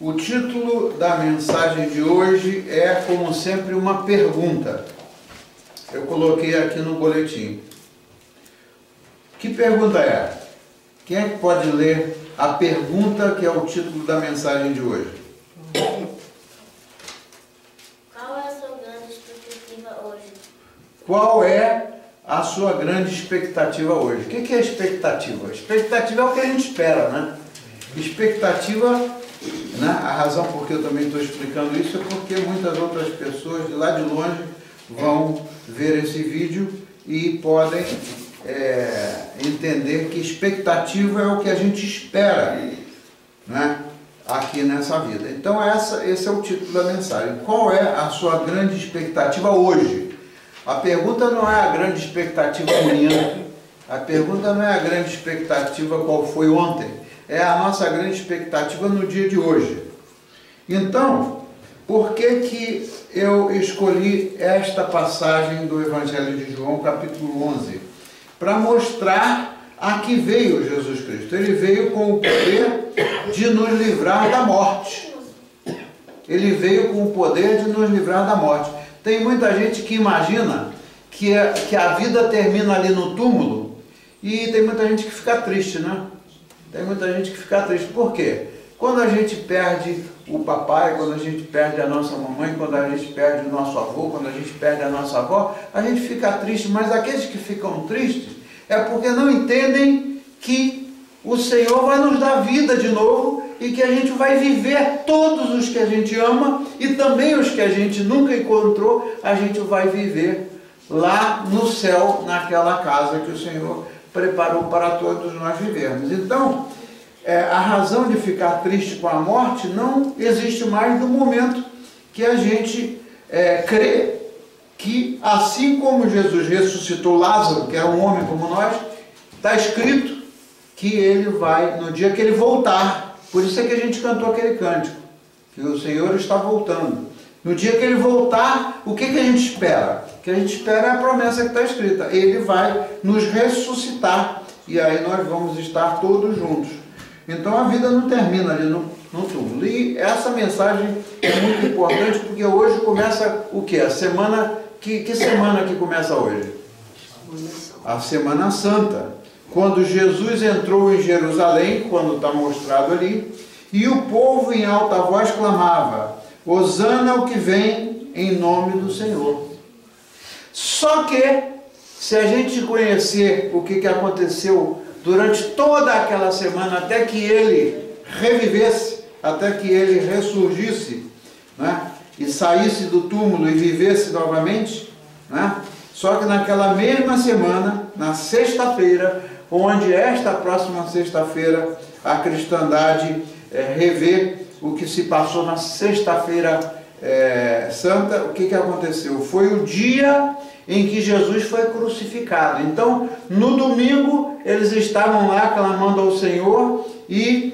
O título da mensagem de hoje é, como sempre, uma pergunta. Eu coloquei aqui no boletim. Que pergunta é? Quem é que pode ler a pergunta que é o título da mensagem de hoje? Qual é a sua grande expectativa hoje? Qual é a sua grande expectativa hoje? O que é expectativa? Expectativa é o que a gente espera, né? Expectativa, né? A razão por que eu também estou explicando isso é porque muitas outras pessoas de lá de longe vão ver esse vídeo e podem entender que expectativa é o que a gente espera, né? Aqui nessa vida. Então esse é o título da mensagem. Qual é a sua grande expectativa hoje? A pergunta não é a grande expectativa amanhã. A pergunta não é a grande expectativa qual foi ontem. É a nossa grande expectativa no dia de hoje. Então, por que eu escolhi esta passagem do Evangelho de João, capítulo 11? Para mostrar a que veio Jesus Cristo. Ele veio com o poder de nos livrar da morte. Ele veio com o poder de nos livrar da morte. Tem muita gente que imagina que a vida termina ali no túmulo e tem muita gente que fica triste, né? Tem muita gente que fica triste. Por quê? Quando a gente perde o papai, quando a gente perde a nossa mamãe, quando a gente perde o nosso avô, quando a gente perde a nossa avó, a gente fica triste. Mas aqueles que ficam tristes é porque não entendem que o Senhor vai nos dar vida de novo e que a gente vai viver todos os que a gente ama e também os que a gente nunca encontrou, a gente vai viver lá no céu, naquela casa que o Senhor preparou para todos nós vivermos. Então, a razão de ficar triste com a morte não existe mais no momento que a gente crê que, assim como Jesus ressuscitou Lázaro, que era um homem como nós, está escrito que ele vai, no dia que ele voltar, por isso é que a gente cantou aquele cântico, que o Senhor está voltando. No dia que ele voltar, o que a gente espera? O que a gente espera é a promessa que está escrita. Ele vai nos ressuscitar e aí nós vamos estar todos juntos. Então a vida não termina ali no túmulo. E essa mensagem é muito importante porque hoje começa o quê? A semana, que semana que começa hoje? A Semana Santa. Quando Jesus entrou em Jerusalém, quando está mostrado ali, e o povo em alta voz clamava: Hosana ao que vem em nome do Senhor. Só que, se a gente conhecer o que aconteceu durante toda aquela semana, até que ele revivesse, até que ele ressurgisse, né, e saísse do túmulo e vivesse novamente, né, só que naquela mesma semana, na sexta-feira, onde esta próxima sexta-feira a cristandade revê o que se passou na sexta-feira santa, o que aconteceu? Foi o dia em que Jesus foi crucificado. Então, no domingo, eles estavam lá clamando ao Senhor e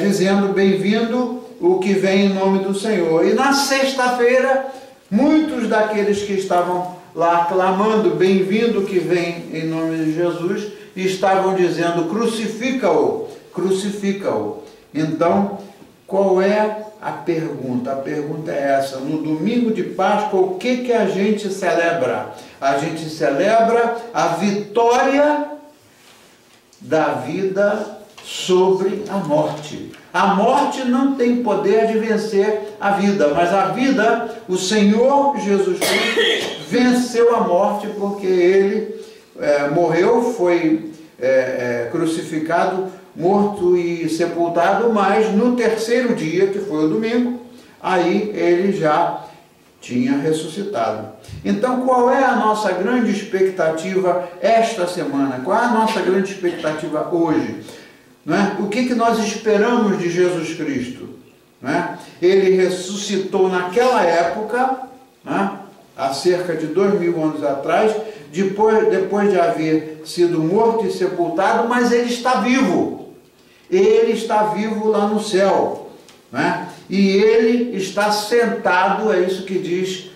dizendo: bem-vindo o que vem em nome do Senhor. E na sexta-feira, muitos daqueles que estavam lá clamando: bem-vindo o que vem em nome de Jesus, estavam dizendo: crucifica-o, crucifica-o. Então, qual é a pergunta? A pergunta é essa: no domingo de Páscoa, o que a gente celebra? A gente celebra a vitória da vida sobre a morte. A morte não tem poder de vencer a vida, mas a vida, o Senhor Jesus Cristo venceu a morte porque ele morreu, foi crucificado, morto e sepultado, mas no terceiro dia, que foi o domingo, aí ele já tinha ressuscitado. Então, qual é a nossa grande expectativa esta semana? Qual é a nossa grande expectativa hoje? Não é? O que nós esperamos de Jesus Cristo? Não é? Ele ressuscitou naquela época, não é? Há cerca de 2000 anos atrás, depois de haver sido morto e sepultado, mas ele está vivo. Ele está vivo lá no céu, né? E ele está sentado, é isso que diz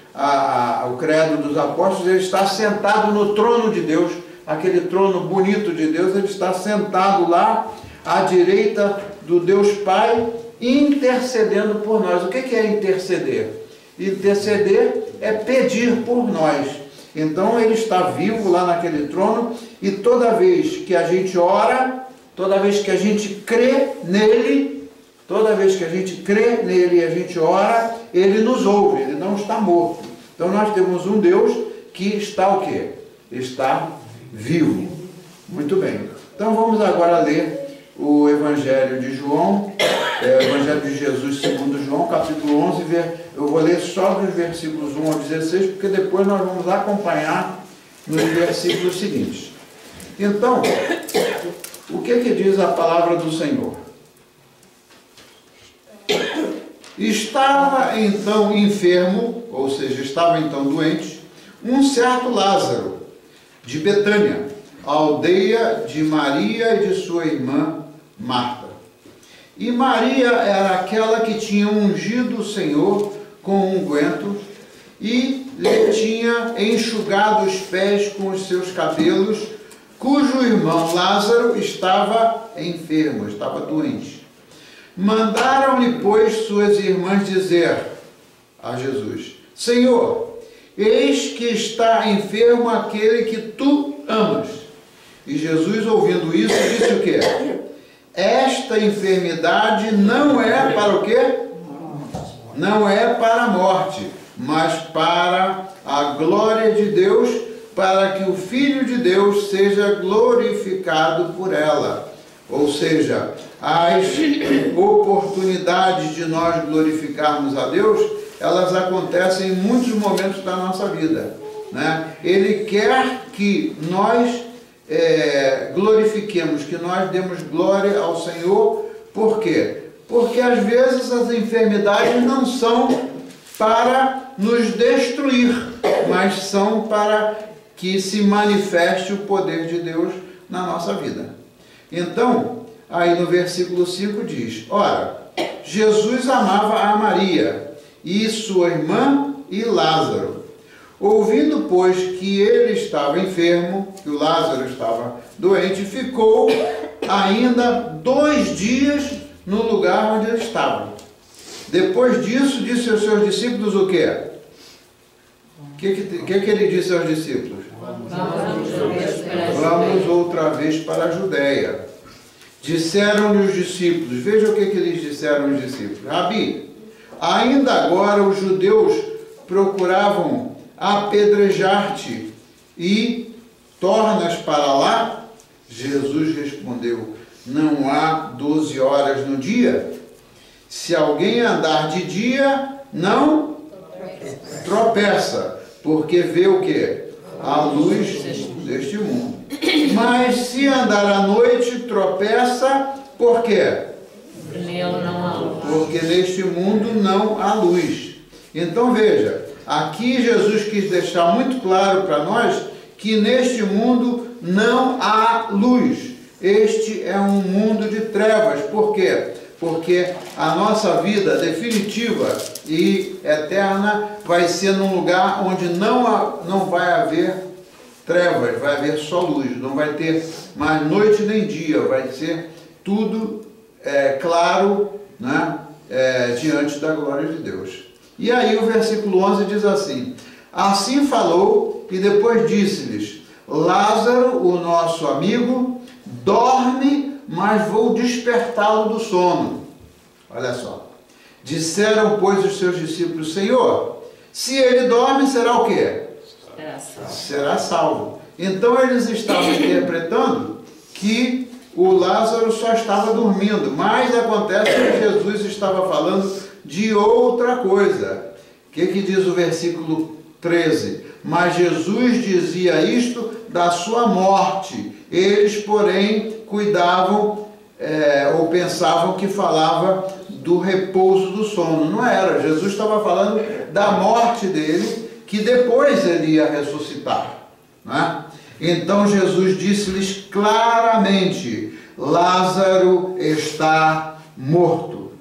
o credo dos apóstolos, ele está sentado no trono de Deus, aquele trono bonito de Deus, ele está sentado lá à direita do Deus Pai intercedendo por nós. O que é interceder? Interceder é pedir por nós. Então ele está vivo lá naquele trono, e toda vez que a gente ora, toda vez que a gente crê nele, toda vez que a gente crê nele e a gente ora, ele nos ouve, ele não está morto. Então nós temos um Deus que está o quê? Está vivo. Muito bem. Então vamos agora ler o Evangelho de João, o Evangelho de Jesus segundo João, capítulo 11, eu vou ler só dos versículos 1 ao 16, porque depois nós vamos acompanhar nos versículos seguintes. Então, o que diz a palavra do Senhor? Estava então enfermo, ou seja, estava então doente, um certo Lázaro, de Betânia, a aldeia de Maria e de sua irmã Marta. E Maria era aquela que tinha ungido o Senhor com unguento e lhe tinha enxugado os pés com os seus cabelos, cujo irmão Lázaro estava enfermo, estava doente. Mandaram-lhe, pois, suas irmãs dizer a Jesus: Senhor, eis que está enfermo aquele que tu amas. E Jesus, ouvindo isso, disse o quê? Esta enfermidade não é para o quê? Não é para a morte, mas para a glória de Deus, para que o Filho de Deus seja glorificado por ela. Ou seja, as oportunidades de nós glorificarmos a Deus, elas acontecem em muitos momentos da nossa vida, né? Ele quer que nós glorifiquemos, que nós demos glória ao Senhor. Por quê? Porque às vezes as enfermidades não são para nos destruir, mas são para que se manifeste o poder de Deus na nossa vida. Então, aí no versículo 5 diz: ora, Jesus amava a Maria e sua irmã e Lázaro. Ouvindo, pois, que ele estava enfermo, que o Lázaro estava doente, ficou ainda 2 dias no lugar onde ele estava. Depois disso, disse aos seus discípulos o quê? O que ele disse aos discípulos? Vamos outra vez para a Judéia. Disseram-lhe os discípulos, veja o que eles disseram os discípulos: Rabi, ainda agora os judeus procuravam apedrejar-te e tornas para lá? Jesus respondeu: não há 12 horas no dia? Se alguém andar de dia, não tropeça, porque vê o quê? A luz deste mundo. Mas se andar à noite, tropeça, por quê? Porque neste mundo não há luz. Então veja, aqui Jesus quis deixar muito claro para nós que neste mundo não há luz. Este é um mundo de trevas. Por quê? Porque a nossa vida definitiva e eterna vai ser num lugar onde não vai haver trevas, vai haver só luz, não vai ter mais noite nem dia, vai ser tudo claro, né, diante da glória de Deus. E aí o versículo 11 diz assim: assim falou e depois disse-lhes: Lázaro, o nosso amigo, dorme, mas vou despertá-lo do sono. Olha só. Disseram, pois, os seus discípulos: Senhor, se ele dorme, será o quê? Será salvo. Então eles estavam interpretando que o Lázaro só estava dormindo, mas acontece que Jesus estava falando de outra coisa. O que diz o versículo 13? Mas Jesus dizia isto da sua morte. Eles, porém, cuidavam ou pensavam que falava do repouso do sono. Não era. Jesus estava falando da morte dele, que depois ele ia ressuscitar, né? Então Jesus disse-lhes claramente: Lázaro está morto.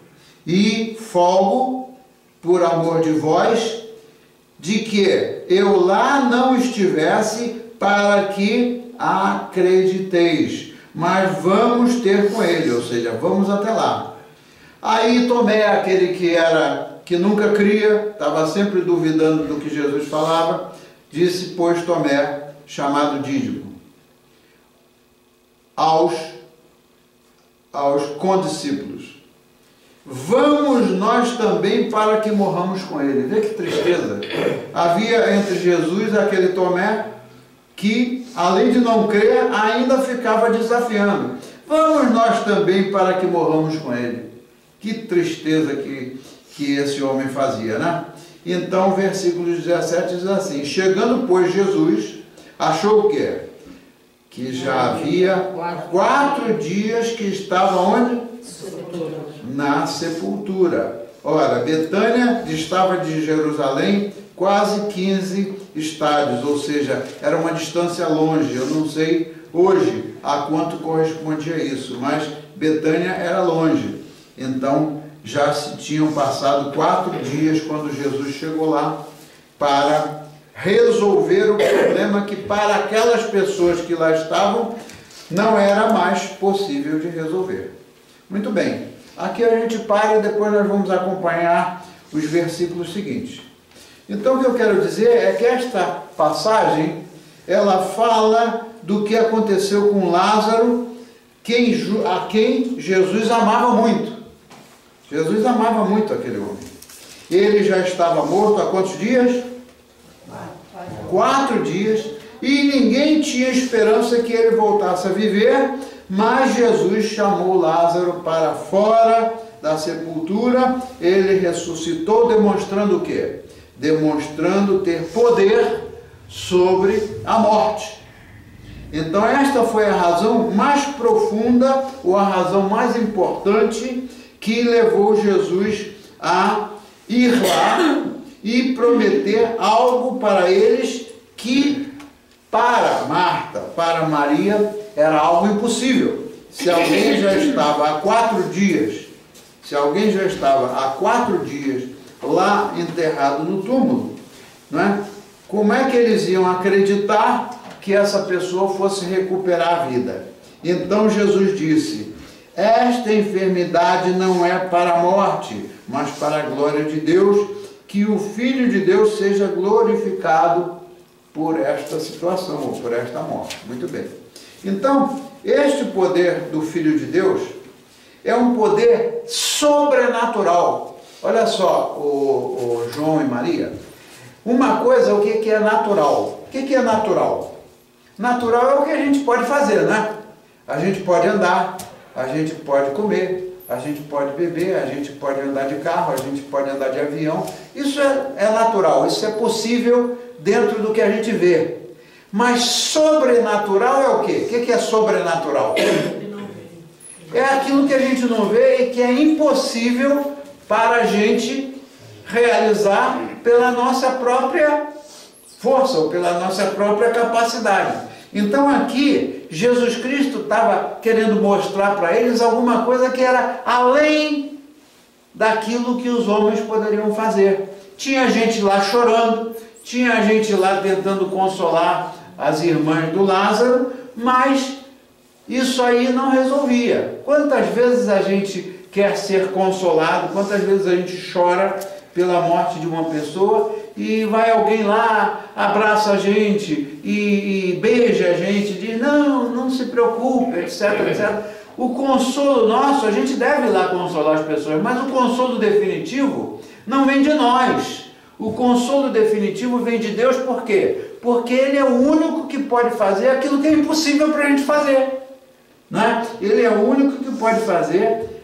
E folgo, por amor de vós, de que eu lá não estivesse, para que acrediteis. Mas vamos ter com ele, ou seja, vamos até lá. Aí Tomé, aquele que nunca cria, estava sempre duvidando do que Jesus falava, disse, pois, Tomé, chamado Dídimo, aos condiscípulos: vamos nós também para que morramos com ele. Vê que tristeza. Havia entre Jesus aquele Tomé que, além de não crer, ainda ficava desafiando. Vamos nós também para que morramos com ele. Que tristeza que esse homem fazia, né? Então, versículo 17 diz assim: chegando, pois, Jesus, achou o quê? Que já havia 4 dias que estava onde? Na sepultura. Ora, Betânia distava de Jerusalém quase 15 estádios, ou seja, era uma distância longe. Eu não sei hoje a quanto correspondia isso, mas Betânia era longe. Então, já se tinham passado 4 dias quando Jesus chegou lá para resolver o problema que para aquelas pessoas que lá estavam não era mais possível de resolver. Muito bem, aqui a gente para e depois nós vamos acompanhar os versículos seguintes. Então o que eu quero dizer é que esta passagem, ela fala do que aconteceu com Lázaro, a quem Jesus amava muito. Jesus amava muito aquele homem. Ele já estava morto há quantos dias? 4 dias, e ninguém tinha esperança que ele voltasse a viver, mas Jesus chamou Lázaro para fora da sepultura. Ele ressuscitou, demonstrando o quê? Demonstrando ter poder sobre a morte. Então esta foi a razão mais profunda, ou a razão mais importante, que levou Jesus a ir lá e prometer algo para eles que para Marta, para Maria, era algo impossível. Se alguém já estava há 4 dias, lá enterrado no túmulo, não é? Como é que eles iam acreditar que essa pessoa fosse recuperar a vida? Então Jesus disse: esta enfermidade não é para a morte, mas para a glória de Deus, que o Filho de Deus seja glorificado por esta situação, ou por esta morte. Muito bem. Então, este poder do Filho de Deus é um poder sobrenatural. Olha só, o João e Maria. Uma coisa, o que é natural? O que é natural? Natural é o que a gente pode fazer, né? A gente pode andar, a gente pode comer, a gente pode beber, a gente pode andar de carro, a gente pode andar de avião. Isso é natural, isso é possível dentro do que a gente vê. Mas sobrenatural é o quê? O que é sobrenatural? É aquilo que a gente não vê e que é impossível para a gente realizar pela nossa própria força ou pela nossa própria capacidade. Então aqui, Jesus Cristo estava querendo mostrar para eles alguma coisa que era além daquilo que os homens poderiam fazer. Tinha gente lá chorando, tinha gente lá tentando consolar as irmãs do Lázaro, mas isso aí não resolvia. Quantas vezes a gente quer ser consolado, quantas vezes a gente chora pela morte de uma pessoa e vai alguém lá, abraça a gente e beija a gente, diz, não se preocupe, etc, etc. O consolo nosso, a gente deve ir lá consolar as pessoas, mas o consolo definitivo não vem de nós. O consolo definitivo vem de Deus, por quê? Porque Ele é o único que pode fazer aquilo que é impossível para a gente fazer. Né? Ele é o único que pode fazer,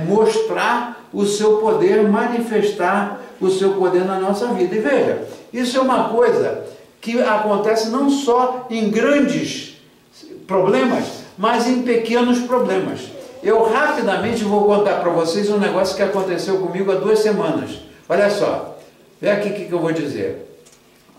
mostrar o seu poder, manifestar o seu poder na nossa vida. E veja, isso é uma coisa que acontece não só em grandes problemas, mas em pequenos problemas. Eu rapidamente vou contar para vocês um negócio que aconteceu comigo há 2 semanas. Olha só, vê aqui o que eu vou dizer.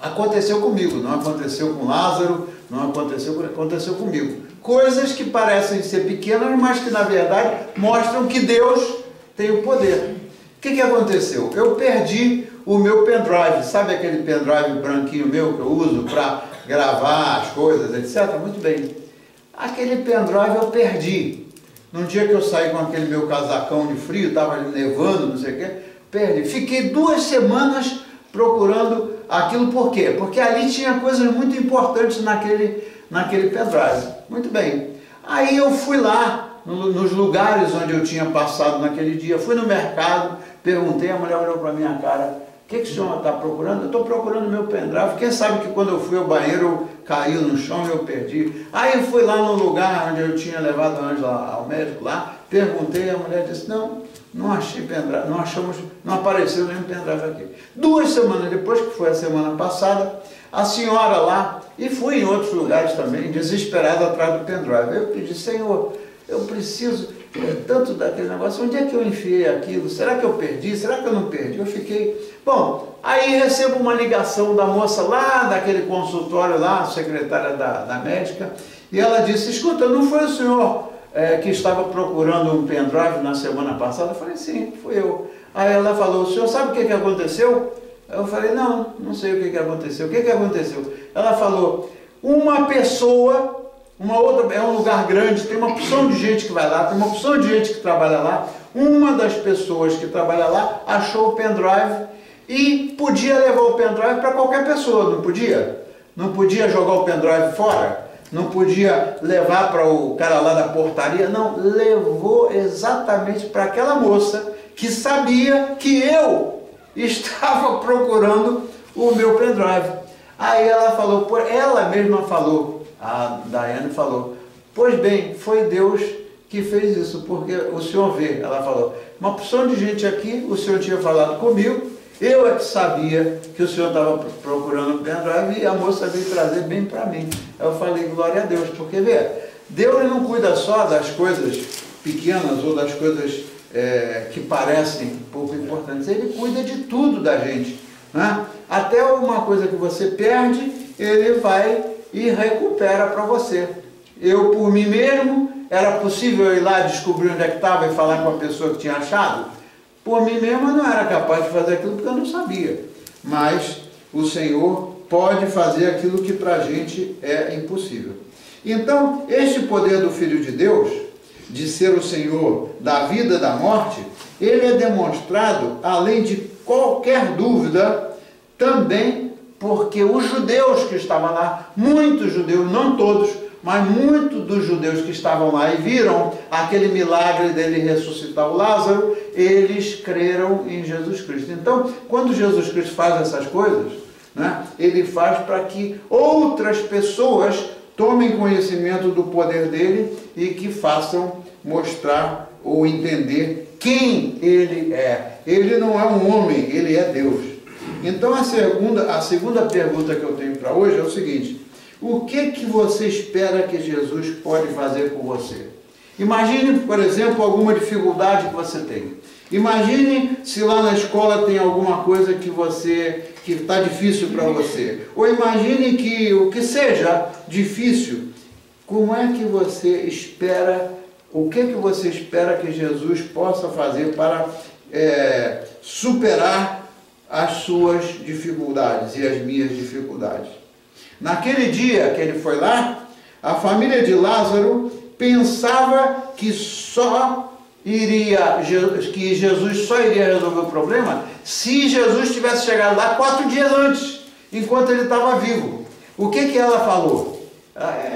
Aconteceu comigo, não aconteceu com Lázaro, não aconteceu comigo. Coisas que parecem ser pequenas, mas que na verdade mostram que Deus tem o poder. O que aconteceu? Eu perdi o meu pendrive, sabe aquele pendrive branquinho meu que eu uso para gravar as coisas, etc? Muito bem. Aquele pendrive eu perdi. num dia que eu saí com aquele meu casacão de frio, estava nevando, não sei o quê, perdi. Fiquei 2 semanas procurando aquilo, por quê? Porque ali tinha coisas muito importantes naquele pendrive. Muito bem. Aí eu fui lá, nos lugares onde eu tinha passado naquele dia, fui no mercado, perguntei, a mulher olhou para minha cara, o que o senhor está procurando? Eu estou procurando meu pendrive. Quem sabe que quando eu fui ao banheiro, caiu no chão e eu perdi. Aí eu fui lá no lugar onde eu tinha levado a Ângela ao médico lá, perguntei, a mulher disse, não achei pendrive, não apareceu nenhum pendrive aqui. 2 semanas depois, que foi a semana passada, a senhora lá, e fui em outros lugares também, desesperada atrás do pendrive. Eu pedi, Senhor, eu preciso tanto daquele negócio, onde é que eu enfiei aquilo? Será que eu perdi? Será que eu não perdi? Eu fiquei... Bom, aí recebo uma ligação da moça lá, daquele consultório lá, a secretária da médica, e ela disse, escuta, não foi o senhor que estava procurando um pendrive na semana passada? Eu falei, sim, fui eu. Aí ela falou, o senhor sabe o que aconteceu? Eu falei, não sei o que aconteceu. O que aconteceu? Ela falou, uma pessoa... é um lugar grande, tem uma opção de gente que vai lá, tem uma opção de gente que trabalha lá. Uma das pessoas que trabalha lá achou o pendrive e podia levar o pendrive para qualquer pessoa, não podia? Não podia jogar o pendrive fora? Não podia levar para o cara lá da portaria? Não, levou exatamente para aquela moça que sabia que eu estava procurando o meu pendrive. Aí ela falou, ela mesma falou, a Daiane falou, pois bem, foi Deus que fez isso, porque o senhor vê, ela falou, uma opção de gente aqui, o senhor tinha falado comigo, eu é que sabia que o senhor estava procurando o pendrive e a moça veio trazer bem para mim. Eu falei, glória a Deus, porque vê, Deus não cuida só das coisas pequenas ou das coisas que parecem pouco importantes, Ele cuida de tudo da gente, né? Até uma coisa que você perde, Ele vai e recupera para você. Eu, por mim mesmo, era possível eu ir lá descobrir onde é que estava e falar com a pessoa que tinha achado? Por mim mesmo eu não era capaz de fazer aquilo porque eu não sabia. Mas o Senhor pode fazer aquilo que para a gente é impossível. Então, este poder do Filho de Deus, de ser o Senhor da vida e da morte, ele é demonstrado, além de qualquer dúvida, também porque os judeus que estavam lá, muitos judeus, não todos, mas muitos dos judeus que estavam lá e viram aquele milagre dele ressuscitar o Lázaro, eles creram em Jesus Cristo. Então, quando Jesus Cristo faz essas coisas, né, ele faz para que outras pessoas tomem conhecimento do poder dele e que façam mostrar ou entender quem ele é. Ele não é um homem, ele é Deus. Então a segunda pergunta que eu tenho para hoje é o seguinte: o que você espera que Jesus pode fazer por você? Imagine, por exemplo, alguma dificuldade que você tem. Imagine se lá na escola tem alguma coisa que está difícil para você. Ou imagine que o que seja difícil, como é que você espera, o que você espera que Jesus possa fazer para superar as suas dificuldades e as minhas dificuldades? Naquele dia que ele foi lá, a família de Lázaro pensava que Jesus só iria resolver o problema se Jesus tivesse chegado lá 4 dias antes, enquanto ele estava vivo. O que ela falou?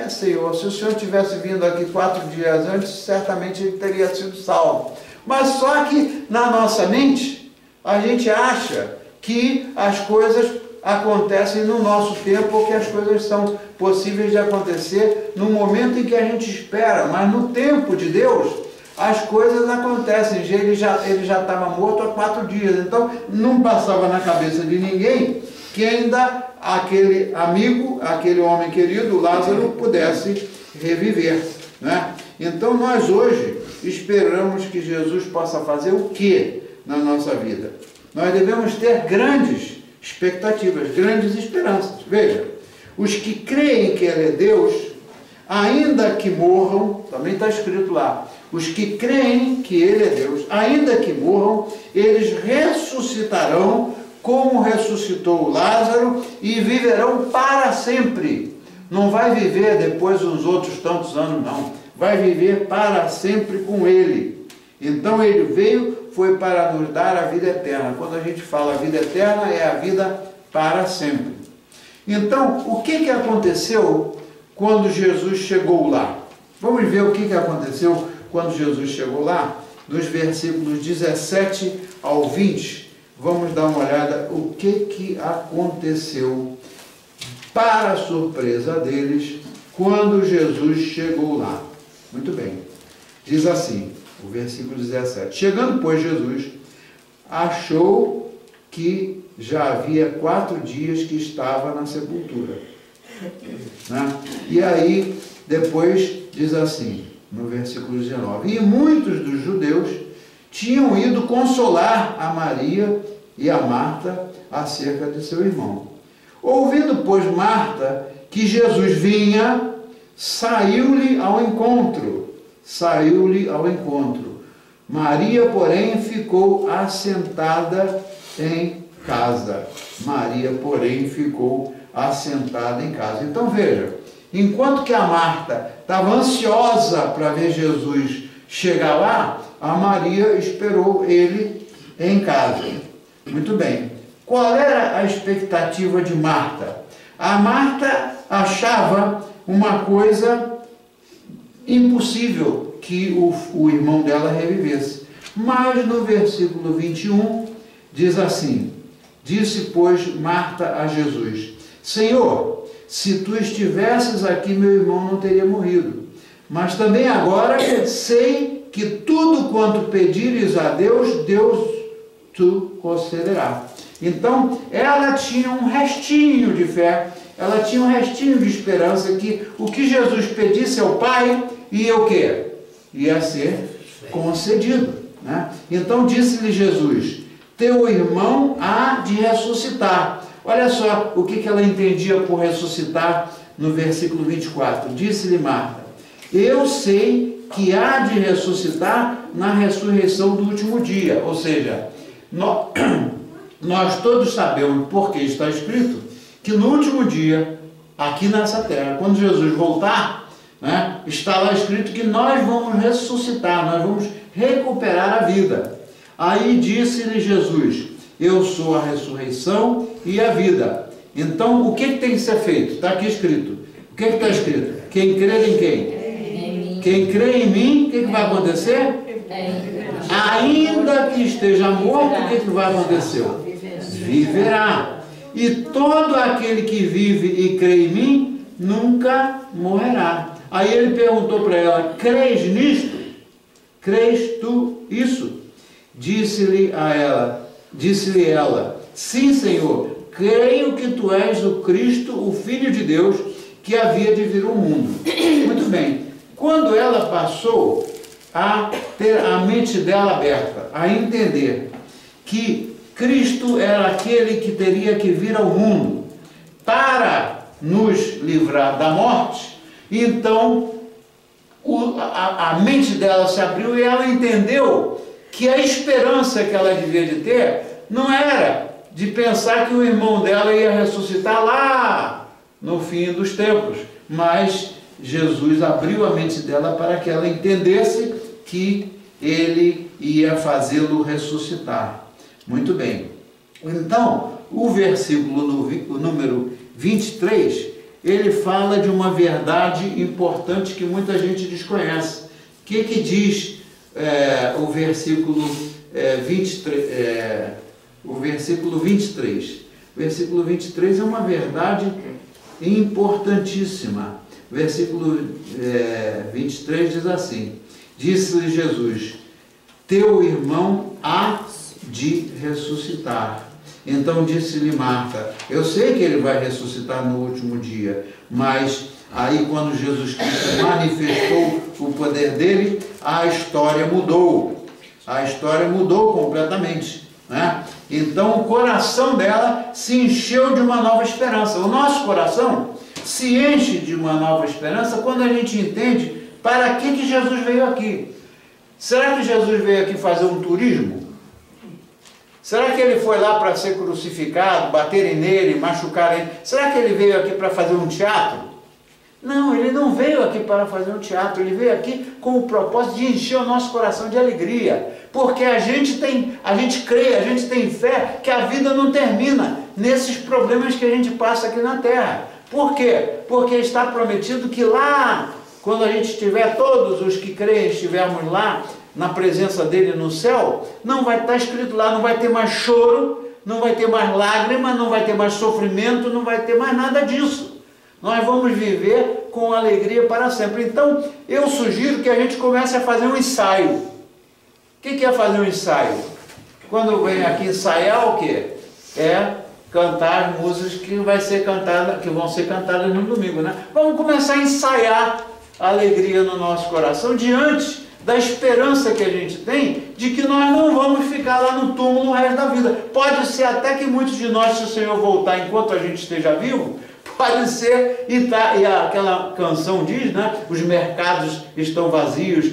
Senhor, se o Senhor tivesse vindo aqui 4 dias antes, certamente ele teria sido salvo. Mas só que na nossa mente, a gente acha que as coisas acontecem no nosso tempo, ou que as coisas são possíveis de acontecer no momento em que a gente espera, mas no tempo de Deus, as coisas acontecem. Ele já estava morto há 4 dias, então não passava na cabeça de ninguém que ainda aquele amigo, aquele homem querido, Lázaro, pudesse reviver, né? Então nós hoje esperamos que Jesus possa fazer o que na nossa vida? Nós devemos ter grandes expectativas, grandes esperanças. Veja, os que creem que Ele é Deus, ainda que morram, também está escrito lá, os que creem que Ele é Deus, ainda que morram, eles ressuscitarão como ressuscitou Lázaro e viverão para sempre. Não vai viver depois uns outros tantos anos, não. vai viver para sempre com Ele. Então Ele veio, foi para nos dar a vida eterna. Quando a gente fala a vida eterna, é a vida para sempre. Então, o que aconteceu quando Jesus chegou lá? Vamos ver o que aconteceu quando Jesus chegou lá? Nos versículos 17 ao 20, vamos dar uma olhada o que aconteceu, para a surpresa deles, quando Jesus chegou lá. Muito bem, diz assim, o versículo 17: chegando, pois, Jesus, achou que já havia 4 dias que estava na sepultura. Né? E aí, depois, diz assim, no versículo 19: e muitos dos judeus tinham ido consolar a Maria e a Marta acerca de seu irmão. Ouvindo, pois, Marta que Jesus vinha, saiu-lhe ao encontro. Maria, porém, ficou assentada em casa. Então, veja, enquanto que a Marta estava ansiosa para ver Jesus chegar lá, a Maria esperou ele em casa. Muito bem. Qual era a expectativa de Marta? A Marta achava uma coisa impossível, que o irmão dela revivesse. Mas no versículo 21 diz assim: disse, pois, Marta a Jesus: Senhor, se tu estivesses aqui, meu irmão não teria morrido. Mas também agora sei que tudo quanto pedires a Deus, Deus te concederá. Então, ela tinha um restinho de fé, ela tinha um restinho de esperança que o que Jesus pedisse ao Pai ia o quê? Ia ser concedido. Né? Então, disse-lhe Jesus: teu irmão há de ressuscitar. Olha só o que ela entendia por ressuscitar no versículo 24. Disse-lhe Marta: eu sei que há de ressuscitar na ressurreição do último dia. Ou seja, nós todos sabemos, porque está escrito, que no último dia, aqui nessa terra, quando Jesus voltar, né, está lá escrito que nós vamos ressuscitar, nós vamos recuperar a vida. Aí disse-lhe Jesus: eu sou a ressurreição e a vida. Então, o que tem que ser feito? Está aqui escrito. O que está escrito? Quem crer em quem? Quem crê em mim, o que vai acontecer? Ainda que esteja morto, o que vai acontecer? Viverá. E todo aquele que vive e crê em mim, nunca morrerá. Aí ele perguntou para ela: crês nisto? Crês tu isso? Disse-lhe ela: sim, Senhor, creio que tu és o Cristo, o Filho de Deus, que havia de vir ao mundo. Muito bem. Quando ela passou a ter a mente dela aberta, a entender que Cristo era aquele que teria que vir ao mundo para nos livrar da morte, então a mente dela se abriu e ela entendeu que a esperança que ela devia de ter não era de pensar que o irmão dela ia ressuscitar lá no fim dos tempos, mas Jesus abriu a mente dela para que ela entendesse que ele ia fazê-lo ressuscitar. Muito bem. Então, o versículo número 23, ele fala de uma verdade importante que muita gente desconhece. O que diz o versículo 23? O versículo 23. O versículo 23 é uma verdade importantíssima. O versículo 23 diz assim: disse-lhe Jesus: teu irmão há de ressuscitar. Então disse-lhe Marta: eu sei que ele vai ressuscitar no último dia. Mas aí, quando Jesus Cristo manifestou o poder dele, a história mudou. A história mudou completamente, né? Então o coração dela se encheu de uma nova esperança. O nosso coração se enche de uma nova esperança quando a gente entende para que Jesus veio aqui. Será que Jesus veio aqui fazer um turismo? Será que ele foi lá para ser crucificado, baterem nele, machucarem ele? Será que ele veio aqui para fazer um teatro? Não, ele não veio aqui para fazer um teatro, ele veio aqui com o propósito de encher o nosso coração de alegria, porque a gente crê, a gente tem fé que a vida não termina nesses problemas que a gente passa aqui na terra. Por quê? Porque está prometido que lá, quando a gente estiver, todos os que creem estivermos lá, na presença dele no céu, não vai estar escrito lá, não vai ter mais choro, não vai ter mais lágrima, não vai ter mais sofrimento, não vai ter mais nada disso. Nós vamos viver com alegria para sempre. Então, eu sugiro que a gente comece a fazer um ensaio. O que é fazer um ensaio? Quando vem aqui ensaiar, o quê? É cantar as músicas que vão ser cantadas no domingo, né? Vamos começar a ensaiar a alegria no nosso coração diante da esperança que a gente tem de que nós não vamos ficar lá no túmulo o resto da vida. Pode ser até que muitos de nós, se o Senhor voltar enquanto a gente esteja vivo, pode ser, e aquela canção diz, né? Os mercados estão vazios,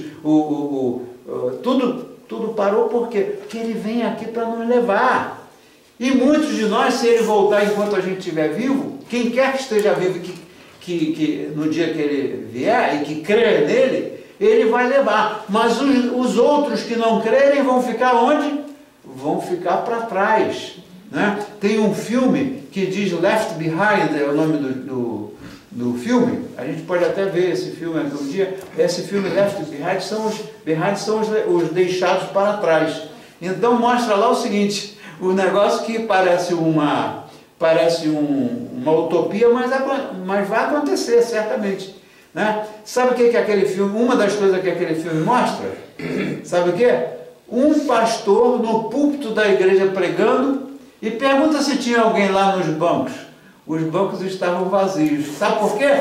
tudo parou porque ele vem aqui para nos levar. E muitos de nós, se ele voltar enquanto a gente estiver vivo, quem quer que esteja vivo, que no dia que ele vier e que crer nele, ele vai levar. Mas os outros que não crerem vão ficar onde? Vão ficar para trás. Né? Tem um filme que diz Left Behind, é o nome do filme. A gente pode até ver esse filme aqui um dia. Esse filme Left Behind são os deixados para trás. Então mostra lá o seguinte, o negócio que parece uma utopia, mas vai acontecer certamente. Né? Sabe o que aquele filme, uma das coisas que aquele filme mostra? Sabe o que? Um pastor no púlpito da igreja pregando e pergunta se tinha alguém lá nos bancos. Os bancos estavam vazios. Sabe por quê?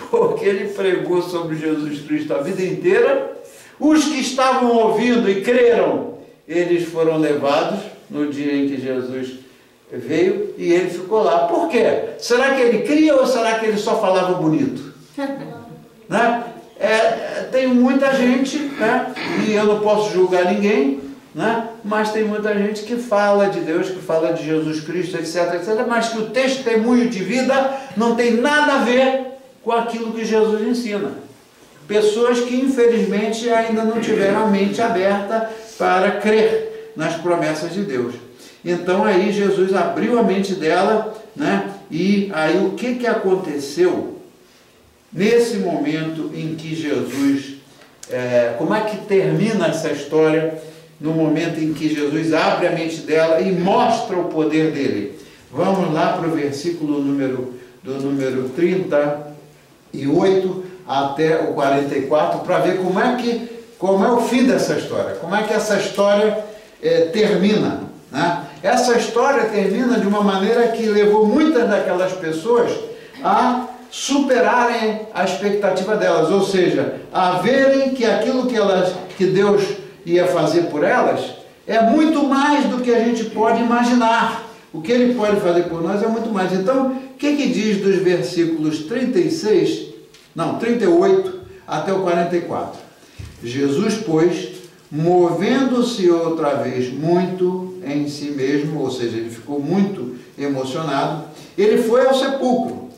Porque ele pregou sobre Jesus Cristo a vida inteira. Os que estavam ouvindo e creram, eles foram levados no dia em que Jesus veio e ele ficou lá. Por quê? Será que ele cria ou será que ele só falava bonito? Né? Tem muita gente, né? E eu não posso julgar ninguém, né? Mas tem muita gente que fala de Deus, que fala de Jesus Cristo, etc, etc, mas que o testemunho de vida não tem nada a ver com aquilo que Jesus ensina. Pessoas que infelizmente ainda não tiveram a mente aberta para crer nas promessas de Deus. Então aí Jesus abriu a mente dela, né? E aí o que aconteceu nesse momento em que Jesus, como é que termina essa história, no momento em que Jesus abre a mente dela e mostra o poder dele? Vamos lá para o versículo número 38 até o 44, para ver como é o fim dessa história, como é que essa história termina, né? Essa história termina de uma maneira que levou muitas daquelas pessoas a superarem a expectativa delas, ou seja, a verem que aquilo que Deus ia fazer por elas é muito mais do que a gente pode imaginar. O que Ele pode fazer por nós é muito mais. Então, o que diz dos versículos 38 até o 44? Jesus, pois, movendo-se outra vez muito em si mesmo, ou seja, ele ficou muito emocionado, ele foi ao sepulcro.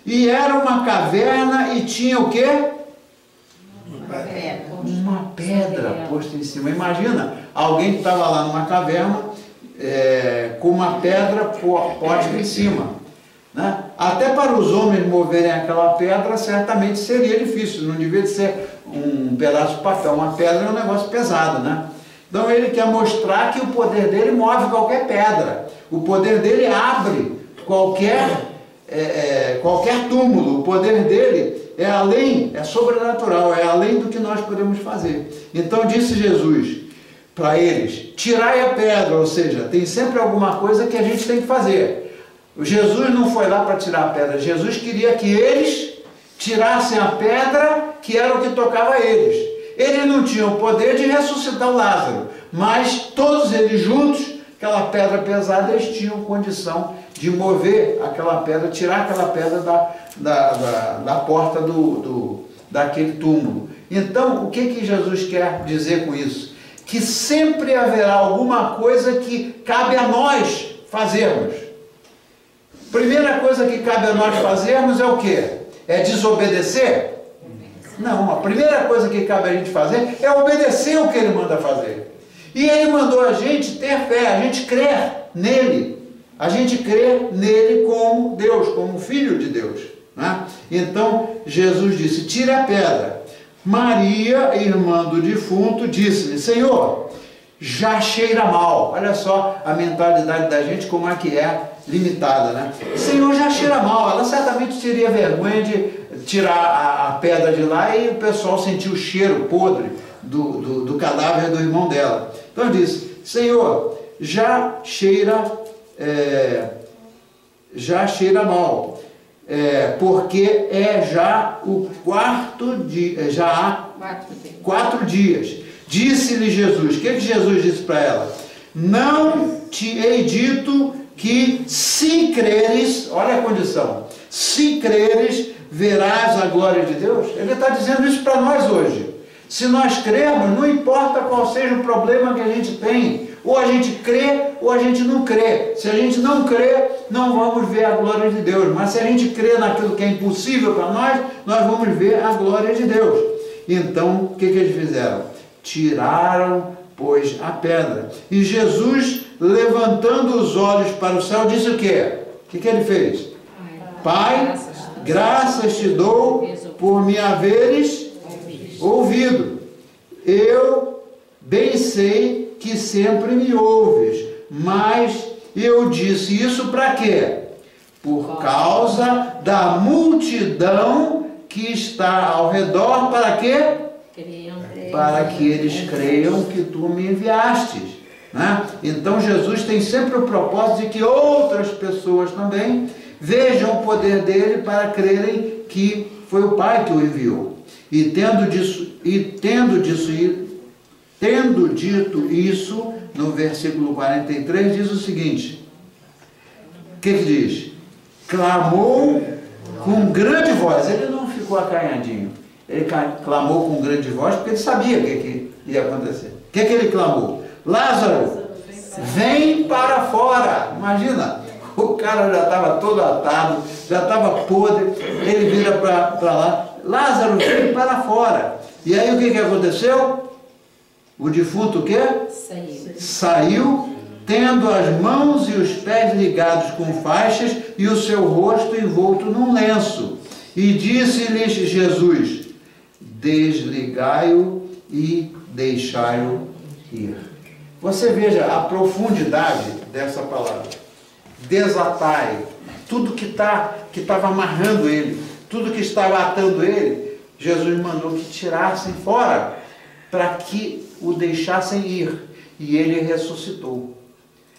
E era uma caverna e tinha o quê? Uma pedra posta em cima. Imagina, alguém que estava lá numa caverna com uma pedra posta em cima. Né? Até para os homens moverem aquela pedra, certamente seria difícil. Não devia ser um pedaço de papel. Uma pedra é um negócio pesado, né? Então ele quer mostrar que o poder dele move qualquer pedra. O poder dele abre qualquer túmulo. O poder dele é sobrenatural, é além do que nós podemos fazer. Então disse Jesus para eles: tirai a pedra, ou seja, tem sempre alguma coisa que a gente tem que fazer. Jesus não foi lá para tirar a pedra, Jesus queria que eles tirassem a pedra que era o que tocava a eles. Eles não tinham o poder de ressuscitar o Lázaro, mas todos eles juntos, aquela pedra pesada, eles tinham condição de mover aquela pedra, tirar aquela pedra da porta daquele túmulo. Então, o que Jesus quer dizer com isso? Que sempre haverá alguma coisa que cabe a nós fazermos. Primeira coisa que cabe a nós fazermos é o quê? É desobedecer? Não, a primeira coisa que cabe a gente fazer é obedecer o que Ele manda fazer. E Ele mandou a gente ter fé, a gente crer nele. A gente crer nele como Deus, como Filho de Deus, né? Então, Jesus disse, tira a pedra. Maria, irmã do defunto, disse-lhe, Senhor, já cheira mal. Olha só a mentalidade da gente, como é que é limitada, né? Senhor, já cheira mal. Ela certamente teria vergonha de tirar a pedra de lá e o pessoal sentir o cheiro podre do cadáver do irmão dela. Então ele disse, Senhor, já cheira mal, porque já o quarto dia, já há 4 dias. Disse-lhe Jesus, o que Jesus disse para ela? Não te hei dito que se creres, olha a condição, se creres, verás a glória de Deus? Ele está dizendo isso para nós hoje. Se nós crermos, não importa qual seja o problema que a gente tem, ou a gente crê ou a gente não crê. Se a gente não crê, não vamos ver a glória de Deus. Mas se a gente crê naquilo que é impossível para nós vamos ver a glória de Deus. Então, o que eles fizeram? Tiraram, pois, a pedra. E Jesus, levantando os olhos para o céu, disse o quê? O que ele fez? Pai, graças te dou por me haveres ouvido. Eu bem sei que sempre me ouves, mas eu disse isso para quê? Por causa da multidão que está ao redor, para quê? Para que eles creiam que tu me enviastes, né? Então Jesus tem sempre o propósito de que outras pessoas também vejam o poder dele para crerem que foi o Pai que o enviou. E tendo dito isso, no versículo 43 diz o seguinte, o que diz? Clamou com grande voz. Ele não ficou acanhadinho, ele clamou com grande voz porque ele sabia o que ia acontecer. O que ele clamou? Lázaro, vem para fora. Imagina, o cara já estava todo atado, já estava podre, ele vira para lá, Lázaro, vem para fora. E aí o que aconteceu? O defunto o quê? Saiu, tendo as mãos e os pés ligados com faixas e o seu rosto envolto num lenço. E disse-lhes Jesus, desligai-o e deixai-o ir. Você veja a profundidade dessa palavra. Desatai. Tudo que estava amarrando ele, tudo que estava atando ele, Jesus mandou que tirassem fora, para que o deixassem ir. E ele ressuscitou.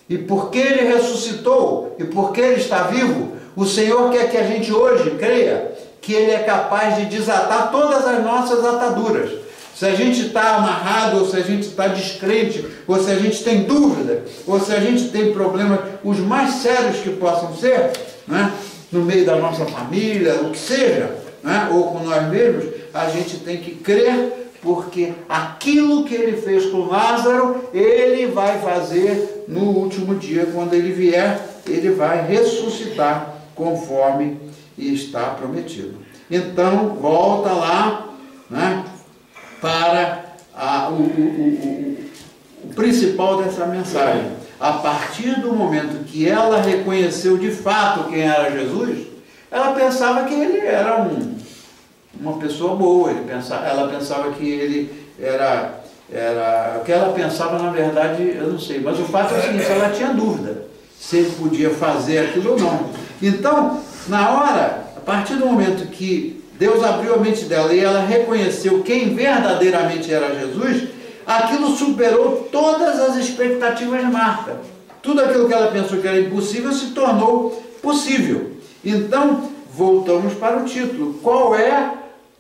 E porque ele ressuscitou, e porque ele está vivo, o Senhor quer que a gente hoje creia que ele é capaz de desatar todas as nossas ataduras. Se a gente está amarrado, ou se a gente está descrente, ou se a gente tem dúvida, ou se a gente tem problemas, os mais sérios que possam ser, né, no meio da nossa família, o que seja, né, ou com nós mesmos, a gente tem que crer, porque aquilo que ele fez com Lázaro, ele vai fazer no último dia, quando ele vier, ele vai ressuscitar conforme está prometido. Então, volta lá, né, para o principal dessa mensagem. A partir do momento que ela reconheceu de fato quem era Jesus, ela pensava que ele era uma pessoa boa, ela pensava que ele era o que ela pensava, na verdade, eu não sei, mas o fato é o seguinte, ela tinha dúvida se ele podia fazer aquilo ou não. Então, na hora, a partir do momento que Deus abriu a mente dela e ela reconheceu quem verdadeiramente era Jesus, aquilo superou todas as expectativas de Marta. Tudo aquilo que ela pensou que era impossível se tornou possível. Então, voltamos para o título.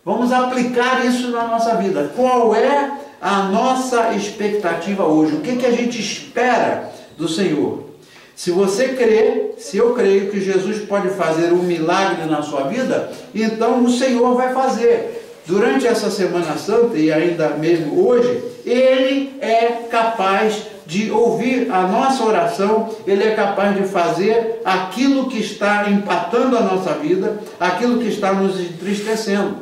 Vamos aplicar isso na nossa vida. Qual é a nossa expectativa hoje? O que a gente espera do Senhor? Se você crê, se eu creio que Jesus pode fazer um milagre na sua vida, então o Senhor vai fazer. Durante essa Semana Santa, e ainda mesmo hoje, Ele é capaz de ouvir a nossa oração, Ele é capaz de fazer aquilo que está empatando a nossa vida, aquilo que está nos entristecendo,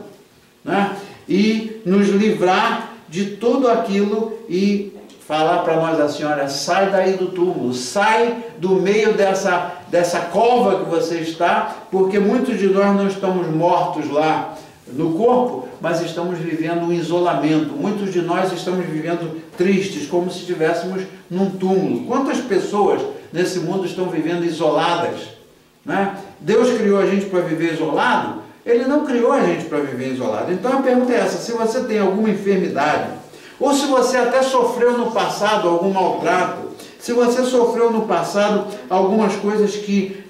né? E nos livrar de tudo aquilo e falar para nós assim: olha, sai daí do túmulo, sai do meio dessa cova que você está, porque muitos de nós não estamos mortos lá no corpo, mas estamos vivendo um isolamento. Muitos de nós estamos vivendo tristes, como se estivéssemos num túmulo. Quantas pessoas nesse mundo estão vivendo isoladas, né? Deus criou a gente para viver isolado? Ele não criou a gente para viver isolado. Então a pergunta é essa: se você tem alguma enfermidade, ou se você até sofreu no passado algum maltrato, se você sofreu no passado algumas coisas que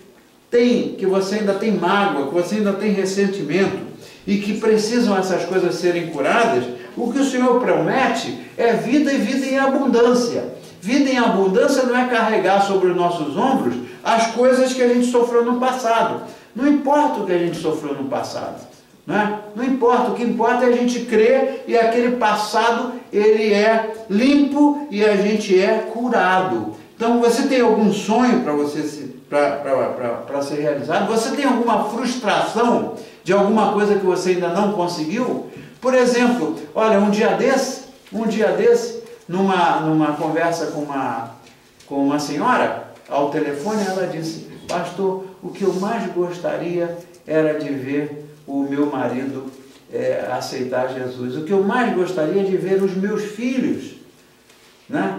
você ainda tem mágoa, que você ainda tem ressentimento, e que precisam essas coisas serem curadas, o que o Senhor promete é vida, e vida em abundância. Vida em abundância não é carregar sobre os nossos ombros as coisas que a gente sofreu no passado. Não importa o que a gente sofreu no passado, né? Não importa, o que importa é a gente crer, e aquele passado ele é limpo e a gente é curado. Então, você tem algum sonho para ser realizado? Você tem alguma frustração de alguma coisa que você ainda não conseguiu? Por exemplo, olha, um dia desse, numa conversa com uma senhora ao telefone, ela disse: pastor, o que eu mais gostaria era de ver o meu marido aceitar Jesus. O que eu mais gostaria de ver os meus filhos, né,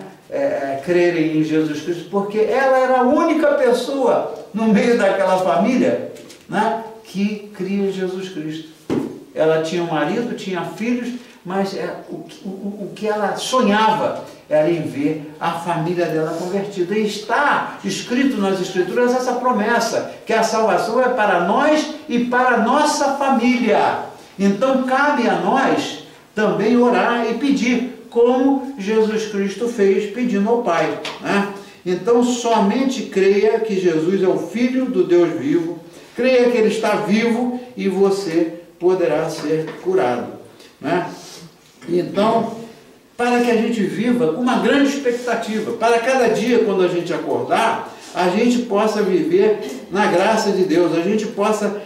crerem em Jesus Cristo, porque ela era a única pessoa no meio daquela família, né, que cria em Jesus Cristo. Ela tinha um marido, tinha filhos, mas o que ela sonhava era em ver a família dela convertida. E está escrito nas Escrituras essa promessa, que a salvação é para nós e para a nossa família. Então cabe a nós também orar e pedir, como Jesus Cristo fez, pedindo ao Pai, né? Então somente creia que Jesus é o Filho do Deus vivo, creia que Ele está vivo e você poderá ser curado, né? Então, para que a gente viva com uma grande expectativa, para cada dia, quando a gente acordar, a gente possa viver na graça de Deus, a gente possa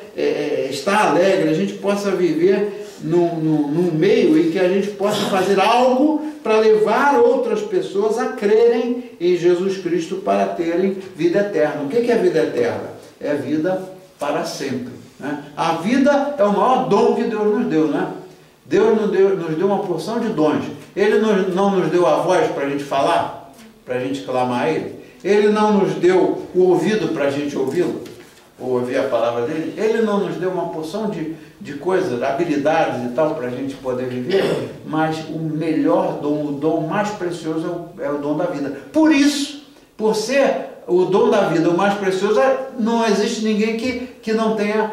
estar alegre, a gente possa viver num meio em que a gente possa fazer algo para levar outras pessoas a crerem em Jesus Cristo para terem vida eterna. O que é vida eterna? É vida para sempre, né? A vida é o maior dom que Deus nos deu, né? Deus nos deu uma porção de dons. Ele não nos deu a voz para a gente falar, para a gente clamar a Ele. Ele não nos deu o ouvido para a gente ouvi-lo, ou ouvir a palavra dele. Ele não nos deu uma porção de coisas, habilidades e tal, para a gente poder viver, mas o melhor dom, o dom mais precioso é o dom da vida. Por isso, por ser o dom da vida o mais precioso, não existe ninguém que não tenha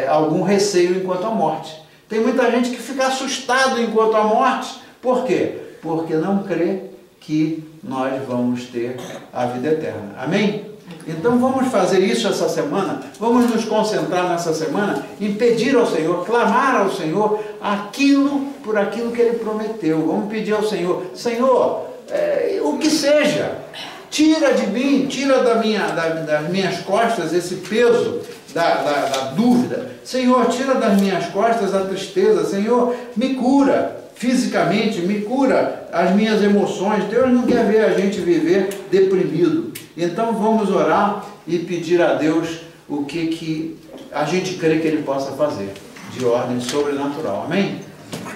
algum receio enquanto à morte. Tem muita gente que fica assustado enquanto à morte. Por quê? Porque não crê que nós vamos ter a vida eterna. Amém? Então vamos fazer isso essa semana, vamos nos concentrar nessa semana em pedir ao Senhor, clamar ao Senhor por aquilo que Ele prometeu. Vamos pedir ao Senhor: Senhor, o que seja, tira de mim, tira das minhas costas esse peso da dúvida. Senhor, tira das minhas costas a tristeza. Senhor, me cura fisicamente, me cura as minhas emoções. Deus não quer ver a gente viver deprimido. Então vamos orar e pedir a Deus o que a gente crê que Ele possa fazer de ordem sobrenatural. Amém?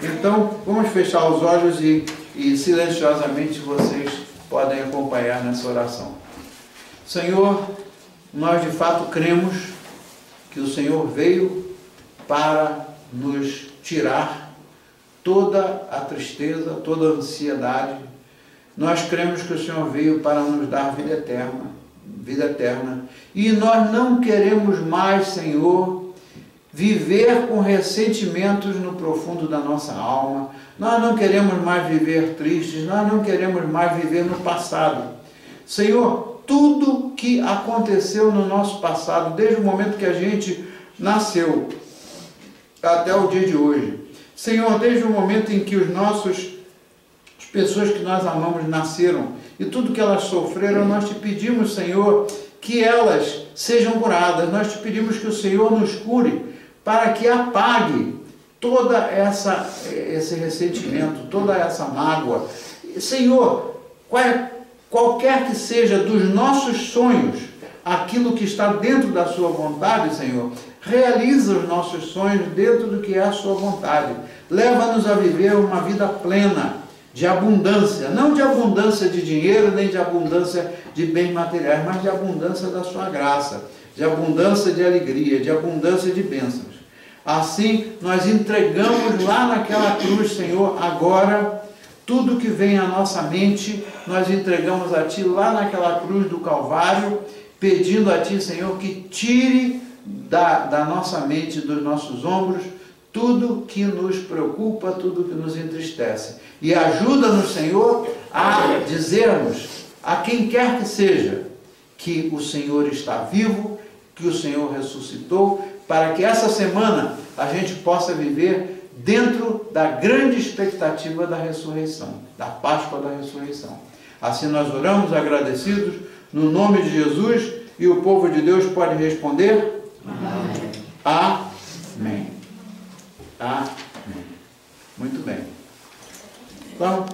Então vamos fechar os olhos e silenciosamente vocês podem acompanhar nessa oração. Senhor, nós de fato cremos que o Senhor veio para nos tirar toda a tristeza, toda a ansiedade. Nós cremos que o Senhor veio para nos dar vida eterna. E nós não queremos mais, Senhor, viver com ressentimentos no profundo da nossa alma. Nós não queremos mais viver tristes, nós não queremos mais viver no passado. Senhor, tudo que aconteceu no nosso passado, desde o momento que a gente nasceu até o dia de hoje, Senhor, desde o momento em que as pessoas que nós amamos nasceram e tudo que elas sofreram, nós te pedimos, Senhor, que elas sejam curadas. Nós te pedimos que o Senhor nos cure, para que apague toda esse ressentimento, toda essa mágoa. Senhor, qualquer que seja dos nossos sonhos, aquilo que está dentro da sua vontade, Senhor, realiza os nossos sonhos dentro do que é a sua vontade. Leva-nos a viver uma vida plena, de abundância, não de abundância de dinheiro, nem de abundância de bens materiais, mas de abundância da sua graça, de abundância de alegria, de abundância de bênçãos. Assim, nós entregamos lá naquela cruz, Senhor, agora, tudo que vem à nossa mente, nós entregamos a Ti lá naquela cruz do Calvário, pedindo a Ti, Senhor, que tire da nossa mente, dos nossos ombros, tudo que nos preocupa, tudo que nos entristece. E ajuda-nos, Senhor, a dizermos a quem quer que seja que o Senhor está vivo, que o Senhor ressuscitou, para que essa semana a gente possa viver dentro da grande expectativa da ressurreição, da Páscoa da ressurreição. Assim nós oramos agradecidos, no nome de Jesus, e o povo de Deus pode responder? Amém. Amém. Amém. Muito bem. Então,